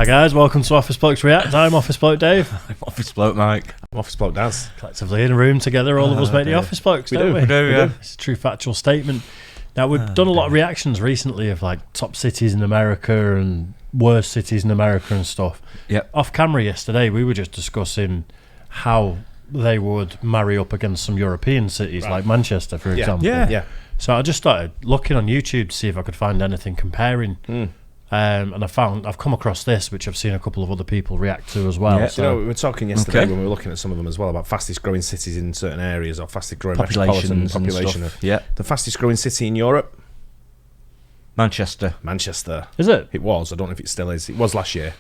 Hi guys, welcome to Office Blokes React. I'm Office Bloke Dave. I'm Office Bloke Mike. I'm Office Bloke Daz. Collectively in a room together, all of us make the Office Blokes, don't we? We do, yeah. It's a true factual statement. Now, we've done a lot of reactions recently of like top cities in America and worst cities in America and stuff. Yep. Off camera yesterday, we were just discussing how they would marry up against some European cities like Manchester, for example. Yeah. So I just started looking on YouTube to see if I could find anything comparing. And I've come across this, which I've seen a couple of other people react to as well. Yeah. So, You know, we were talking yesterday when we were looking at some of them as well about fastest growing cities in certain areas or fastest growing metropolitan population. Yeah. The fastest growing city in Europe? Manchester. is it? It was. I don't know if it still is. It was last year.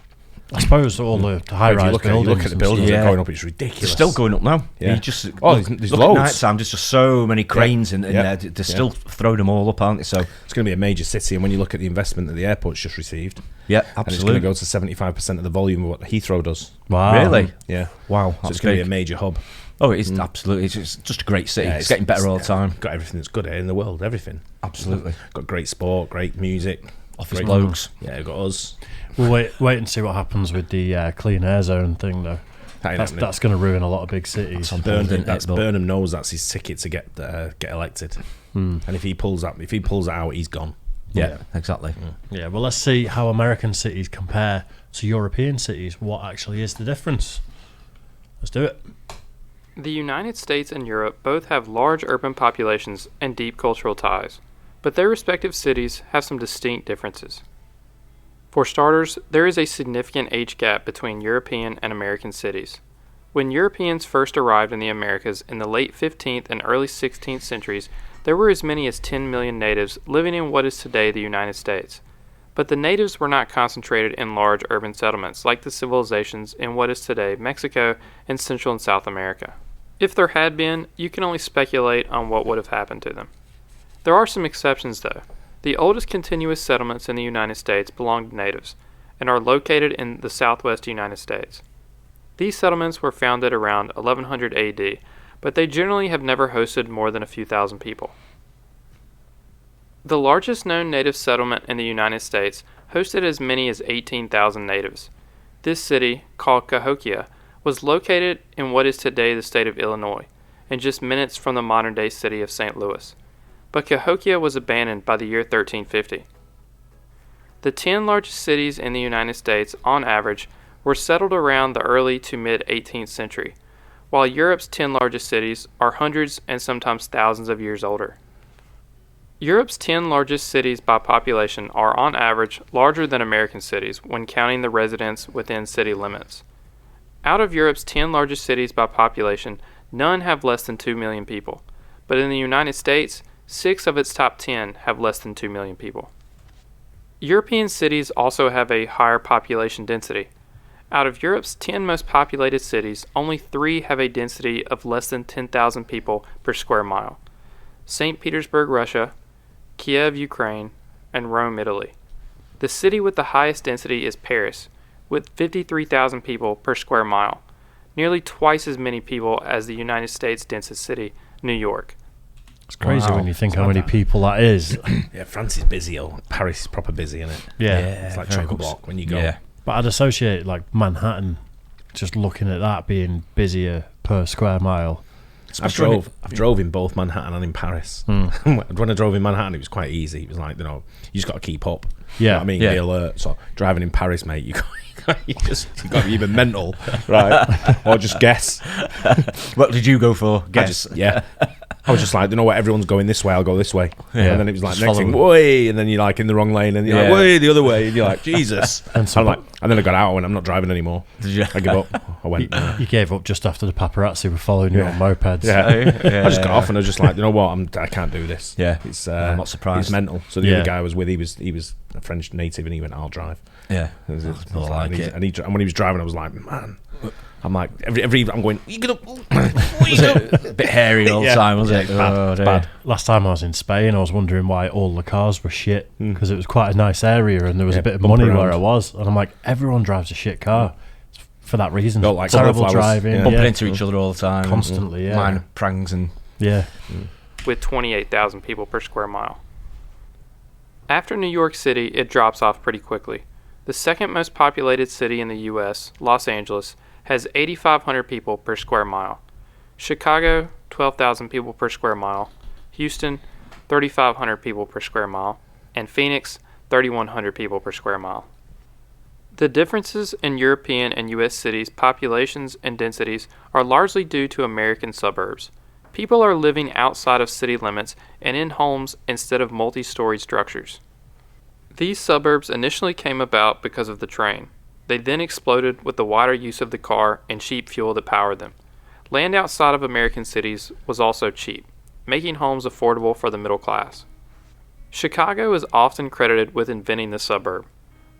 I suppose all the high-rise If you buildings. look at the buildings that are going up, it's ridiculous. It's still going up now. Yeah. You just there's look loads. at night time. There's just so many cranes in there. They're still throwing them all up, aren't they? So It's going to be a major city, and when you look at the investment that the airport's just received, yeah, and it's going to absolutely. go to 75% of the volume of what Heathrow does. Wow. Really? Yeah. Wow. So That's it's going to be big. a major hub. Oh, it is absolutely. It's just a great city. Yeah, it's getting better all the time. Got everything that's good here in the world. Everything. Absolutely. Got great sport, great music. Office great Blokes. Yeah, we've got us. We'll wait and see what happens with the clean air zone thing, though. That's going to ruin a lot of big cities. Burnham knows that's his ticket to get elected, and if he pulls it out, he's gone. Yeah, exactly. Yeah, well, let's see how American cities compare to European cities. What actually is the difference? Let's do it. The United States and Europe both have large urban populations and deep cultural ties, but their respective cities have some distinct differences. For starters, there is a significant age gap between European and American cities. When Europeans first arrived in the Americas in the late 15th and early 16th centuries, there were as many as 10 million natives living in what is today the United States. But the natives were not concentrated in large urban settlements like the civilizations in what is today Mexico and Central and South America. If there had been, you can only speculate on what would have happened to them. There are some exceptions, though. The oldest continuous settlements in the United States belong to natives and are located in the southwest United States. These settlements were founded around 1100 AD, but they generally have never hosted more than a few thousand people. The largest known native settlement in the United States hosted as many as 18,000 natives. This city, called Cahokia, was located in what is today the state of Illinois, and just minutes from the modern-day city of St. Louis. But Cahokia was abandoned by the year 1350. The 10 largest cities in the United States, on average, were settled around the early to mid-18th century, while Europe's 10 largest cities are hundreds and sometimes thousands of years older. Europe's 10 largest cities by population are, on average, larger than American cities when counting the residents within city limits. Out of Europe's 10 largest cities by population, none have less than 2 million people, but in the United States, 6 of its top 10 have less than 2 million people. European cities also have a higher population density. Out of Europe's 10 most populated cities, only 3 have a density of less than 10,000 people per square mile. St. Petersburg, Russia, Kiev, Ukraine, and Rome, Italy. The city with the highest density is Paris, with 53,000 people per square mile, nearly twice as many people as the United States' densest city, New York. It's crazy when you think how many people that is. Yeah, France is busy. Paris is proper busy, isn't it? Yeah. It's like chock-a-block when you go. Yeah. But I'd associate like Manhattan, just looking at that being busier per square mile. I've drove in both Manhattan and in Paris. When I drove in Manhattan, it was quite easy. It was like, you just got to keep up. Yeah. You know what I mean? Be alert. So driving in Paris, mate, you got to be either mental, right, or just guess. What did you go for? Guess. I was just like, everyone's going this way, I'll go this way. Yeah. And then it was like, Just next thing, follow way, and then you're like in the wrong lane, and you're like, way, the other way, and you're like, Jesus. And I'm like, and then I got out and I'm not driving anymore. Did you? I give up. I went. You gave up just after the paparazzi were following you on mopeds. I just got off and I was just like, you know what, I can't do this. Yeah. It's I'm not surprised. It's mental. So the other guy I was with, he was a French native, and he went, I'll drive. Yeah. And And when he was driving, I was like, man. I'm like, I'm going, you gonna a bit hairy all the time, was it? Bad. Last time I was in Spain, I was wondering why all the cars were shit, because it was quite a nice area and there was a bit of money where I was. And I'm like, everyone drives a shit car. It's for that reason. Don't like terrible flowers. driving. Bumping into each other all the time. Constantly, Minor prangs and... Yeah. With 28,000 people per square mile. After New York City, it drops off pretty quickly. The second most populated city in the U.S., Los Angeles, has 8,500 people per square mile. Chicago, 12,000 people per square mile. Houston, 3,500 people per square mile. And Phoenix, 3,100 people per square mile. The differences in European and U.S. cities' populations and densities are largely due to American suburbs. People are living outside of city limits and in homes instead of multi-storied structures. These suburbs initially came about because of the train. They then exploded with the wider use of the car and cheap fuel that powered them. Land outside of American cities was also cheap, making homes affordable for the middle class. Chicago is often credited with inventing the suburb.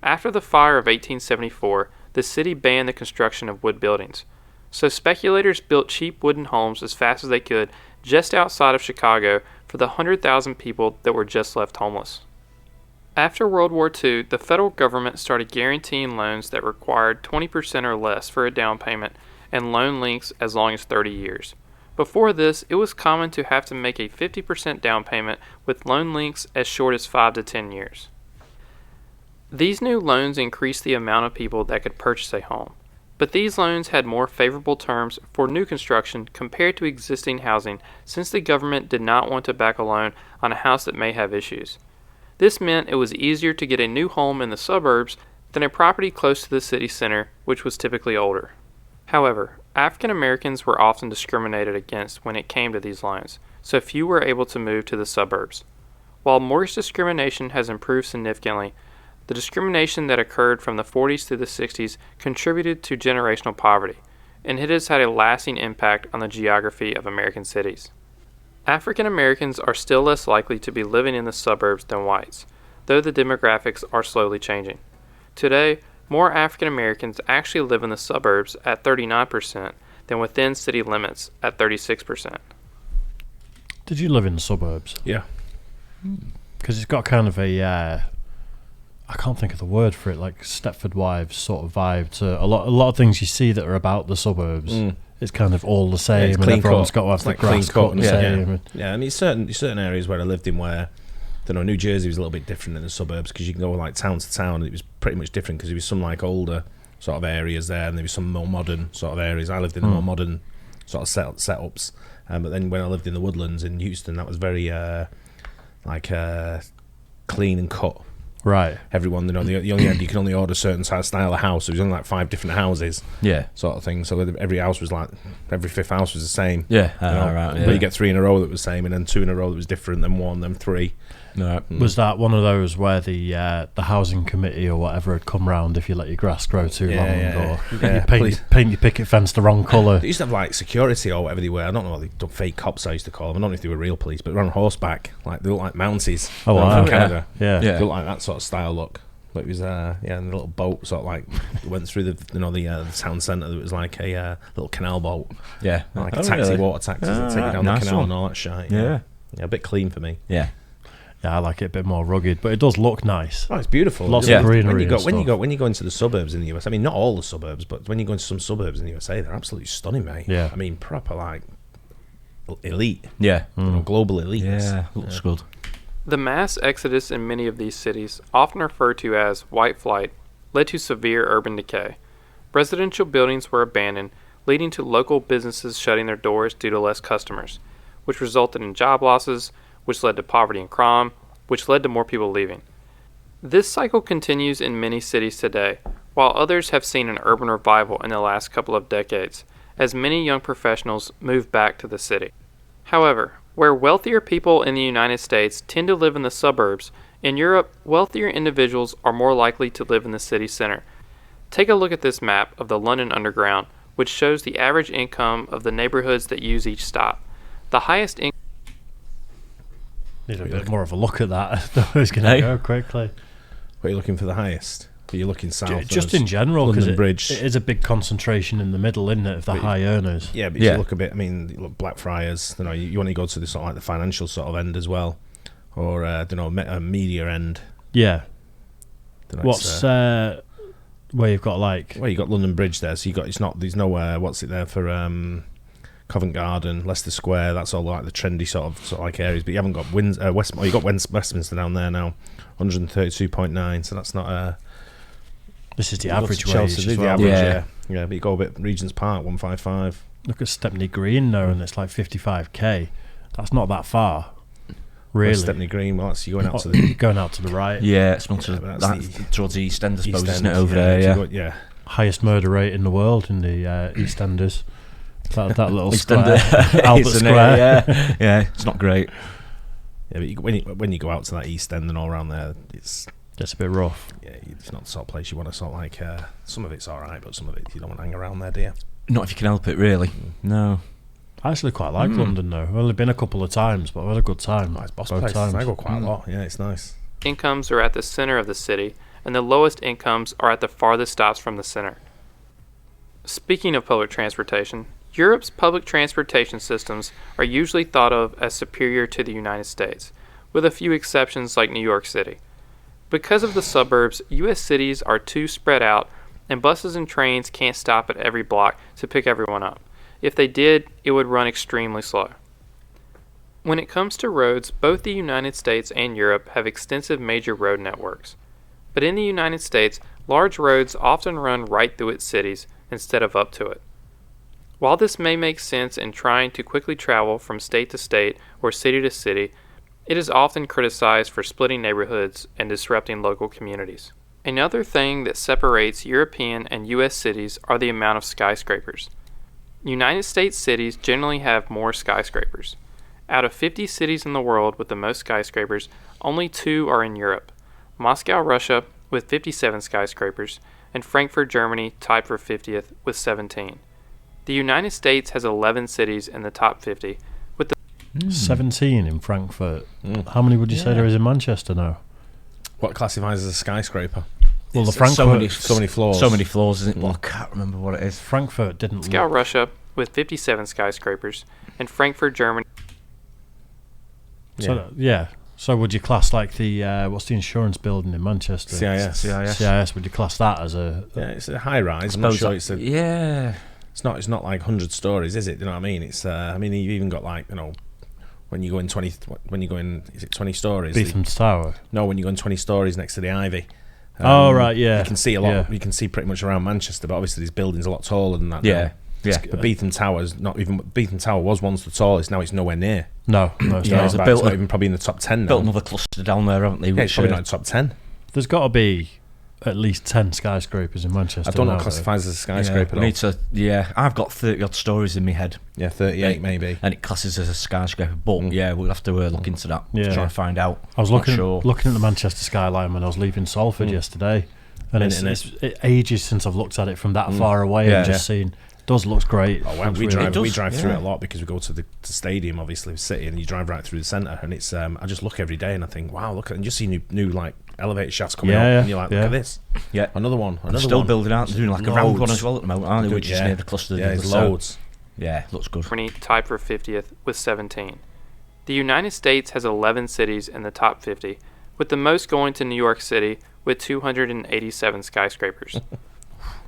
After the fire of 1874, the city banned the construction of wood buildings. So speculators built cheap wooden homes as fast as they could just outside of Chicago for the 100,000 people that were just left homeless. After World War II, the federal government started guaranteeing loans that required 20% or less for a down payment and loan lengths as long as 30 years. Before this, it was common to have to make a 50% down payment with loan lengths as short as 5 to 10 years. These new loans increased the amount of people that could purchase a home, but these loans had more favorable terms for new construction compared to existing housing since the government did not want to back a loan on a house that may have issues. This meant it was easier to get a new home in the suburbs than a property close to the city center, which was typically older. However, African Americans were often discriminated against when it came to these loans, so few were able to move to the suburbs. While mortgage discrimination has improved significantly, the discrimination that occurred from the 40s to the 60s contributed to generational poverty, and it has had a lasting impact on the geography of American cities. African Americans are still less likely to be living in the suburbs than whites, though the demographics are slowly changing. Today, more African Americans actually live in the suburbs at 39% than within city limits at 36%. Did you live in the suburbs? Yeah. Because it's got kind of a... I can't think of the word for it, like Stepford Wives sort of vibe to a lot of things you see that are about the suburbs. It's kind of all the same, and everyone's got to have the grass cut the same. Yeah, I mean, certain areas where I lived in where, I don't know, New Jersey was a little bit different than the suburbs because you can go like town to town, and it was pretty much different because there was some like older sort of areas there, and there was some more modern sort of areas. I lived in the more modern sort of setups, but then when I lived in the Woodlands in Houston, that was very clean and cut. Right. Everyone, you know, you can only order a certain style of house. There was only like 5 different houses. Yeah. Sort of thing. So every house was like, every 5th house was the same. Yeah. Right. Yeah. But you get 3 in a row that was the same, and then 2 in a row that was different, then 1, then 3. No. Was that one of those where the housing committee or whatever had come round if you let your grass grow too long, or you paint your picket fence the wrong colour? They used to have like security or whatever they were. I don't know what they done, fake cops I used to call them. I don't know if they were real police, but they were on horseback. Like they look like Mounties. Oh wow. From Canada. Yeah. They look like that sort of style look. But it was and the little boat sort of like went through the town centre. That was like a little canal boat. Yeah. Like a taxi, water taxis that take you down the canal and all that shit. Yeah. Yeah, a bit clean for me. Yeah. Yeah, I like it a bit more rugged, but it does look nice. Oh, it's beautiful. Lots of greenery. When you go into the suburbs in the US, I mean, not all the suburbs, but when you go into some suburbs in the USA, they're absolutely stunning, mate. Yeah. I mean, proper like elite. Yeah. Global elite. Yeah, looks good. The mass exodus in many of these cities, often referred to as white flight, led to severe urban decay. Residential buildings were abandoned, leading to local businesses shutting their doors due to less customers, which resulted in job losses, which led to poverty and crime, which led to more people leaving. This cycle continues in many cities today, while others have seen an urban revival in the last couple of decades, as many young professionals move back to the city. However, where wealthier people in the United States tend to live in the suburbs, in Europe, wealthier individuals are more likely to live in the city center. Take a look at this map of the London Underground, which shows the average income of the neighborhoods that use each stop. The highest income... Need a bit more of a look at that. I was going to go quickly. What are you looking for the highest? Are you looking south? Just in general, because it is a big concentration in the middle, isn't it, of the high earners? Yeah, but if you look a bit, I mean, you look Blackfriars, you want to go to the sort of like the financial sort of end as well, or a media end. Yeah. What's where you've got like? Well, you got London Bridge there, so there's no what's it there for Covent Garden, Leicester Square. That's all like the trendy sort of like areas, but you haven't got you got Westminster down there now, 132.9. So that's not This is the You go to average Chelsea, wage this as is the well. average, Yeah. yeah. But you go a bit Regent's Park, 155. Look at Stepney Green now, and it's like 55k. That's not that far, really. Stepney Green, well, that's you going out to the Going out to the right. Yeah, it's not Yeah, but that's towards the East End, I suppose, East isn't End, it, over yeah, there? if you Yeah. go- yeah. Highest murder rate in the world in the East Enders. That little East square, End, Albert isn't it? Square. Yeah, yeah, it's not great. Yeah, but when you go out to that East End and all around there, it's It's a bit rough. it's not the sort of place you want to sort of like. Some of it's all right, but some of it you don't want to hang around there, do you? Not if you can help it, really. No. I actually quite like London though. I've only been a couple of times, but I've had a good time. Nice boss both place. times. I go quite a lot. Yeah, it's nice. Incomes are at the center of the city, and the lowest incomes are at the farthest stops from the center. Speaking of public transportation, Europe's public transportation systems are usually thought of as superior to the United States, with a few exceptions like New York City. Because of the suburbs, U.S. cities are too spread out, and buses and trains can't stop at every block to pick everyone up. If they did, it would run extremely slow. When it comes to roads, both the United States and Europe have extensive major road networks. But in the United States, large roads often run right through its cities instead of up to it. While this may make sense in trying to quickly travel from state to state or city to city, it is often criticized for splitting neighborhoods and disrupting local communities. Another thing that separates European and U.S. cities are the amount of skyscrapers. United States cities generally have more skyscrapers. Out of 50 cities in the world with the most skyscrapers, only 2 are in Europe. Moscow, Russia, with 57 skyscrapers, and Frankfurt, Germany, tied for 50th with 17. The United States has 11 cities in the top 50, with the 17 in Frankfurt. How many would you say there is in Manchester now? What classifies as a skyscraper? Well, the So Frankfurt, So many floors. So many floors, isn't it? Well, I can't remember what it is. Frankfurt didn't. Moscow, Russia, with 57 skyscrapers, and Frankfurt, Germany. So yeah. So would you class like the what's the insurance building in Manchester? CIS. CIS. Would you class that as a? Yeah, it's a high rise. I'm not sure it's a. Yeah. It's not like 100 stories, is it? You know what I mean? It's. I mean, you've even got like when you go in 20. When you go in, is it 20 stories? Beetham's Tower. No, when you go in 20 stories next to the Ivy. Oh right, yeah. You can see a lot. Yeah. You can see pretty much around Manchester, but obviously these buildings are a lot taller than that. Yeah. now. Yeah. But Beetham Tower's not even. Beetham Tower was once the tallest. Now it's nowhere near. No, it's Yeah, not. it's a It's built- not even probably in the top 10 now. Built another cluster down there, haven't they? Yeah, it's Which, probably not in the top 10. There's got to be at least 10 skyscrapers in Manchester. I don't know now, what classifies as a skyscraper. we need to. Yeah, I've got 30 odd stories in my head, Yeah, 38 maybe. and it classes as a skyscraper. But yeah, we'll have to look into that Yeah. to try and find out. I was Not looking sure. looking at the Manchester skyline when I was leaving Salford yesterday, and it's ages since I've looked at it from that far away Yeah. and just seen. Does looks great. Oh, well, Looks we really- drive through yeah. it a lot because we go to the stadium, obviously, City, and you drive right through the centre, and it's. I just look every day and I think, wow, look at, and you see new like elevator shafts coming up, and you're like, look at this, Yeah, another one, another still one. building out. They're doing like a round one Loads. as well at the moment, aren't they? Which is near the cluster. Yeah, the there's other side. loads. Yeah, looks good. Germany, tied for 50th with 17. The United States has 11 cities in the top 50, with the most going to New York City with 287 skyscrapers.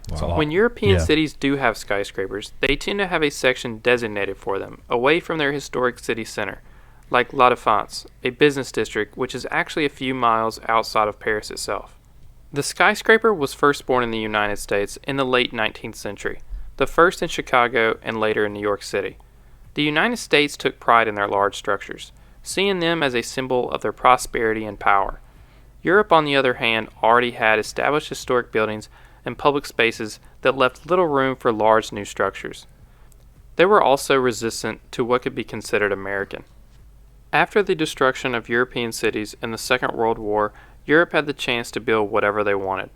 It's a lot. When European Yeah. cities do have skyscrapers, they tend to have a section designated for them, away from their historic city center, like La Défense, a business district which is actually a few miles outside of Paris itself. The skyscraper was first born in the United States in the late 19th century, the first in Chicago and later in New York City. The United States took pride in their large structures, seeing them as a symbol of their prosperity and power. Europe, on the other hand, already had established historic buildings and public spaces that left little room for large new structures. They were also resistant to what could be considered American. After the destruction of European cities in the Second World War, Europe had the chance to build whatever they wanted.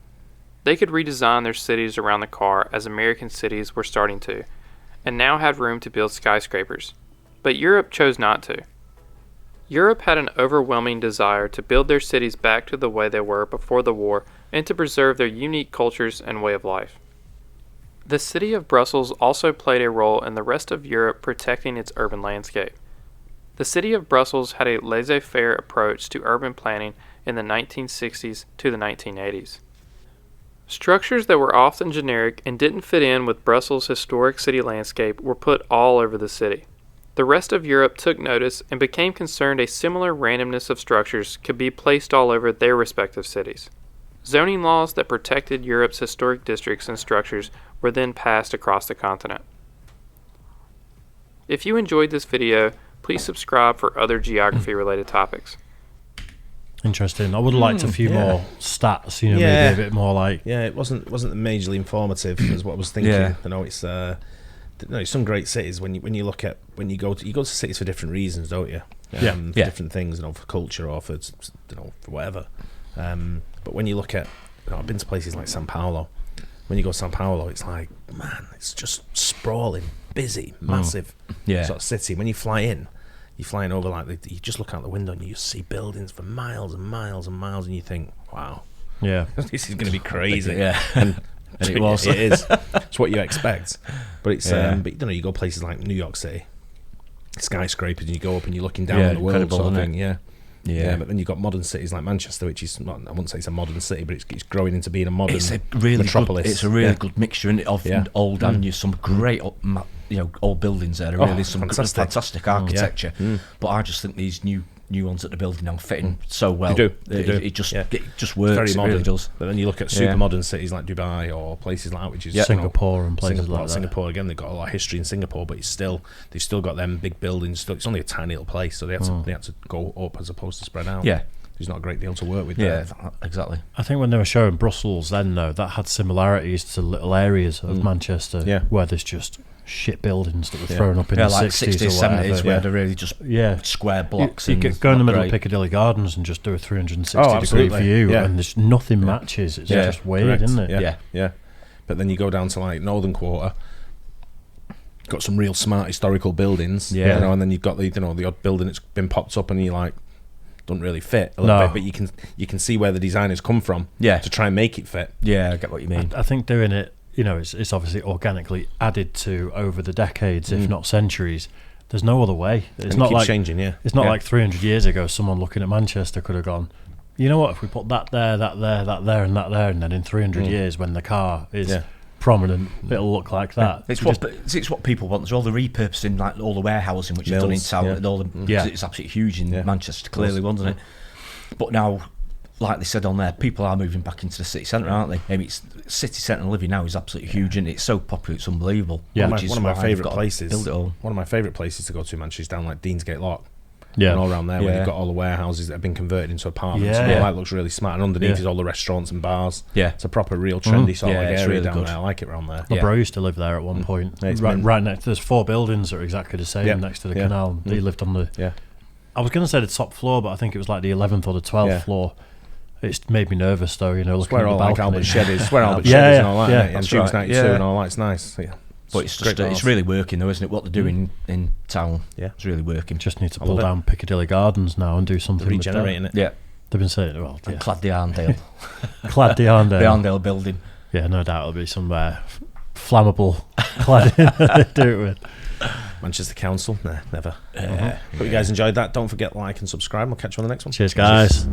They could redesign their cities around the car as American cities were starting to, and now had room to build skyscrapers. But Europe chose not to. Europe had an overwhelming desire to build their cities back to the way they were before the war and to preserve their unique cultures and way of life. The city of Brussels also played a role in the rest of Europe protecting its urban landscape. The city of Brussels had a laissez-faire approach to urban planning in the 1960s to the 1980s. Structures that were often generic and didn't fit in with Brussels' historic city landscape were put all over the city. The rest of Europe took notice and became concerned a similar randomness of structures could be placed all over their respective cities. Zoning laws that protected Europe's historic districts and structures were then passed across the continent. If you enjoyed this video, please subscribe for other geography-related topics. Interesting. I would have liked a few more stats, maybe a bit more like... Yeah, it wasn't majorly informative, is what I was thinking. Yeah. It's some great cities when you look at, you go to cities for different reasons, don't you? For different things, for culture or for whatever. But when you look at, I've been to places like Sao Paulo. When you go to Sao Paulo, it's like, man, it's just sprawling, busy, massive sort of city. When you fly in, you're flying over you just look out the window and you see buildings for miles and miles and miles, and you think, wow, this is going to be crazy. And it was. It is. It's what you expect. But it's but you go places like New York City, skyscrapers, and you go up and you're looking down on the world, sort of thing. Yeah, but then you've got modern cities like Manchester, which is not, I wouldn't say it's a modern city, but it's growing into being a modern metropolis. It's a really good mixture, isn't it, of old and new. Some great, old buildings there. Really, some fantastic architecture. But I just think these new ones that they're building now fit in so well. They do. It just works. It's very modern. It really does. But then you look at super modern cities like Dubai or places like that, which is Singapore and places like that. Singapore again, they've got a lot of history in Singapore, but they've still got them big buildings. It's only a tiny little place, so they had to go up as opposed to spread out. Yeah. There's not a great deal to work with. Yeah, exactly. I think when they were showing Brussels then, though, that had similarities to little areas of Manchester where there's just shit buildings that were thrown up in the 60s or 70s, where they're really just square blocks. You could go in the middle of Piccadilly Gardens and just do a 360-degree view, and there's nothing matches. It's just weird, isn't it? Yeah. But then you go down to like Northern Quarter, got some real smart historical buildings, and then you've got the odd building that's been popped up and you like doesn't really fit a little bit, but you can see where the designers come from to try and make it fit. Yeah, I get what you mean. I think doing it, it's obviously organically added to over the decades, if not centuries. There's no other way. It's not like changing. It's not like 300 years ago. Someone looking at Manchester could have gone, you know what? If we put that there, that there, that there, and that there, and then in 300 years, when the car is prominent, it'll look like that. It's what people want. There's all the repurposing, like all the warehousing which is done in town, and all the it's absolutely huge in Manchester, clearly, wasn't it? But now, like they said on there, people are moving back into the city centre, aren't they? I mean, city centre living now is absolutely huge, and it's so popular, it's unbelievable. Yeah, one of my favourite places. One of my favourite places to go to in Manchester is down like Deansgate Lock. Yeah, and all around there, where you've got all the warehouses that have been converted into apartments. Yeah, that looks really smart. And underneath is all the restaurants and bars. Yeah, it's a proper, real trendy sort of area really down there. I like it around there. My bro used to live there at one point. Right next, there's 4 buildings that are exactly the same next to the canal. He lived on the. I was going to say the top floor, but I think it was like the 11th or the 12th floor. It's made me nervous though, looking at the balcony. Like Albert Shed is. Where Albert Shed is and all that. And Tunes 92 and all that. It's nice. Yeah. But it's really working though, isn't it? What they're doing in town, it's really working. Just need to pull down Piccadilly Gardens now and do something. They're regenerating it. Yeah, they've been saying and clad the Arndale, the Arndale building. Yeah, no doubt it'll be some flammable cladding they do it with. Manchester Council, nah, never. Hope you guys enjoyed that. Don't forget to like and subscribe. We'll catch you on the next one. Cheers, guys.